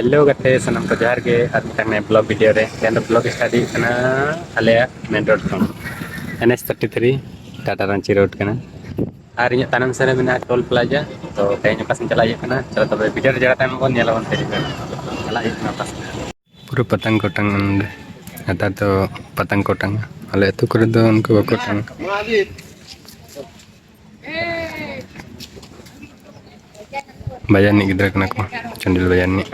hello गते सनम को जहर के अतने ब्लॉग वीडियो रे तेन ब्लॉग स्टडी कना अले मेन रोड खन एनएच 33 टाटा रांची रोड कना और इन तानम से मेना टोल प्लाजा तो तेन पास चला कना चलो तब वीडियो जरा टाइम बन नेलावन ते चला कना पास पूरा पतंग कोटंग नता तो पतंग कोटंग अले तो करे दो उनको कोटंग बाजार नि गिद्रा कना को चंडिल बाजार नि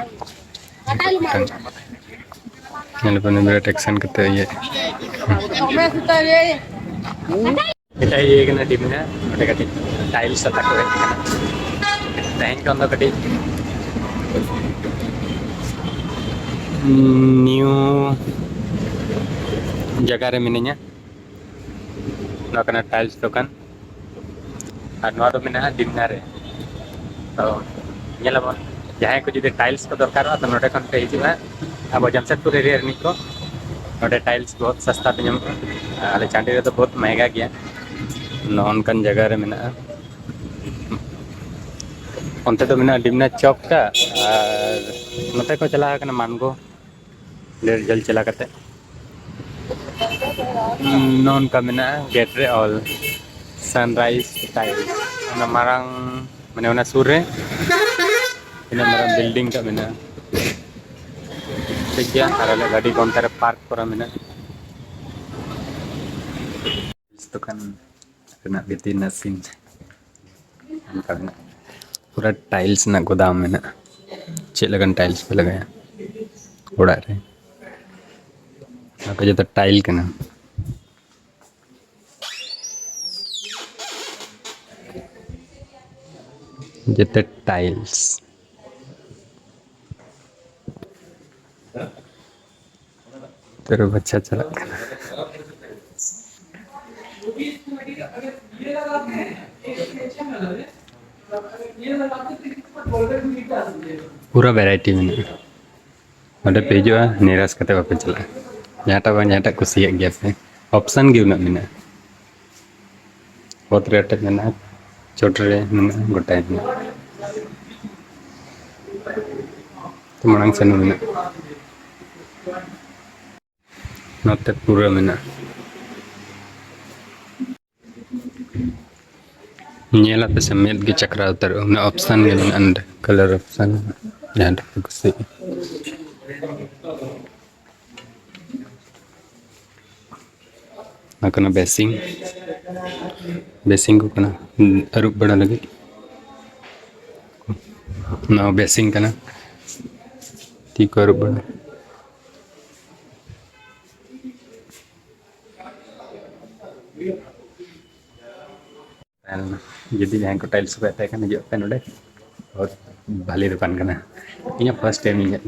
नेलपन बिराट एक्शन करते ये kita ये कना टीमना ओटे कटी टाइल्स सता को टाइम के अंदर कटी न्यू जगह रे मिनिया नकना टाइल्स दुकान और नवा तो मिना डिमना रे तो नेलाबन जहां को जुदे टाइल्स को दरकार तो नोटे खन पे हिजुआ अब जमशेदपुर एरिया रनिक को नोटे टाइल्स बहुत सस्ता पे जम आले चांडी रे तो बहुत महंगा गया नॉनकन जगह रे मिना onte तो मिना डिमना चौक का और नोटे को चला कना मानगो लेर जल चला करते नॉन का मिना गेट रे ऑल सनराइज टाइल्स ना मारंग माने ओना सुर रे ina marang building ka mena ठीक है अरे गाड़ी कौन तरह पार्क करा मैंने इस दुकान कना बेटी नसीन करना पूरा टाइल्स ना गोदाम में ना चेक लगन टाइल्स पे लगाया उड़ा रहे आपको जो तो टाइल के ना जितने टाइल्स तेरे बच्चा चला पूरा वैरायटी में अरे पेजो निराश करते बापे चला यहाँ कुसिया गया पे ऑप्शन गे उना मिना बहुत रेट में चोटरे मिना गोटाय में तो मनांग से मिना नोते पूरा मिना नीला पे समेत के चक्रा उतर उन्हें ऑप्शन के अंदर कलर ऑप्शन यहाँ तक कुछ ना कना बेसिंग को कना अरुप बड़ा लगे ना बेसिंग कना ठीक अरुप बड़ा jadi yang ko tiles ko tay kana jo pen ode बहुत भाली दुकान करना ये फर्स्ट टाइम ही है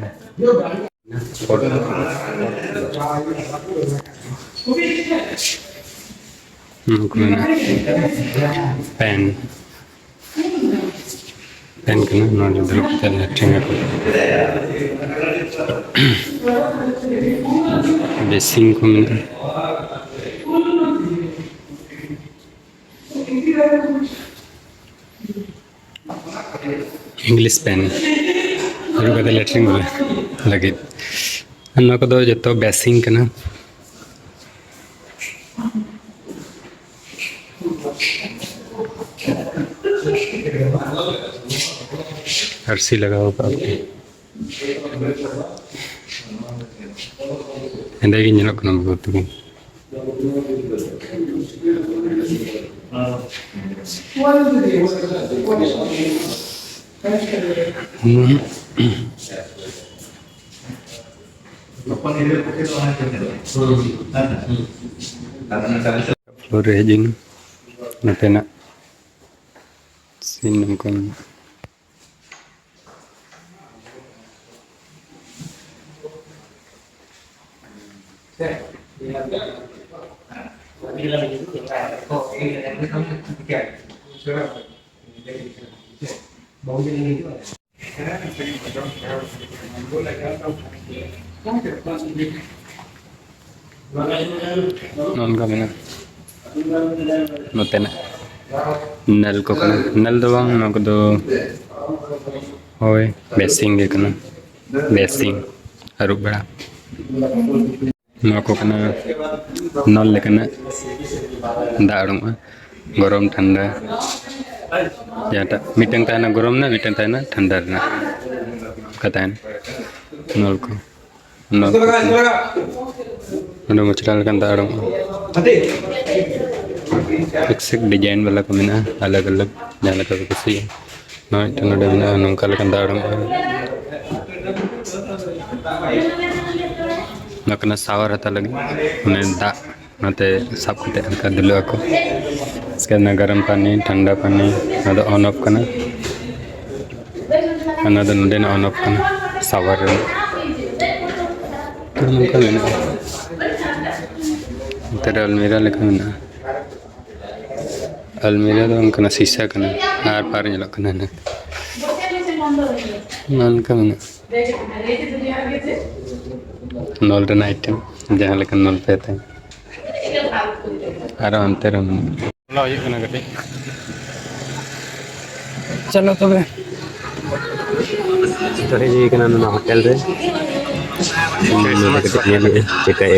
पेन पेन करना नॉन इधर चलना ठेंगा बेसिंग को इंग्लिश पेन और कदे लेटरिंग बोले लगे अन्ना को दो जतो बेसिंग करना हर्सी लगा होगा इंदा की निलो कना बहुत को फ्लोर रेजिंग नतेना सीन नमकन नॉन का मैंने नोते ना नल को कना नल दो बांग ना को दो होए बेसिंग के कना बेसिंग अरुब बड़ा को नल लेकना दाड़ूँ गरम ठंडा जहाँ मीटिंग तहना गरम ना मीटिंग तहना ठंडा ना कता नल को मुचड़ा लेकिन दाड़ूँ एक डिजाइन वाला को मेना अलग अलग जहाँ लगा किसी नोटे मेना नौका लेकिन दाड़ूँ नकना सावर हता लगी उन्हें दा नाते सब कते का दिलो को इसके ना गर्म पानी ठंडा पानी ना तो ऑन ऑफ करना ना तो नोटे ना ऑन ऑफ करना सावर तो नौका लेना तेरा अलमीरा लेकर ना अलमीरा तो उनका ना शीशा करना आर पार नहीं लगना ना मान का ना नॉल रन आइटम जहाँ लेकर नॉल पे थे आराम तेरा लो ये करना करते चलो तो बे तो है ये करना ना होटल रे करते ये लगे चेक है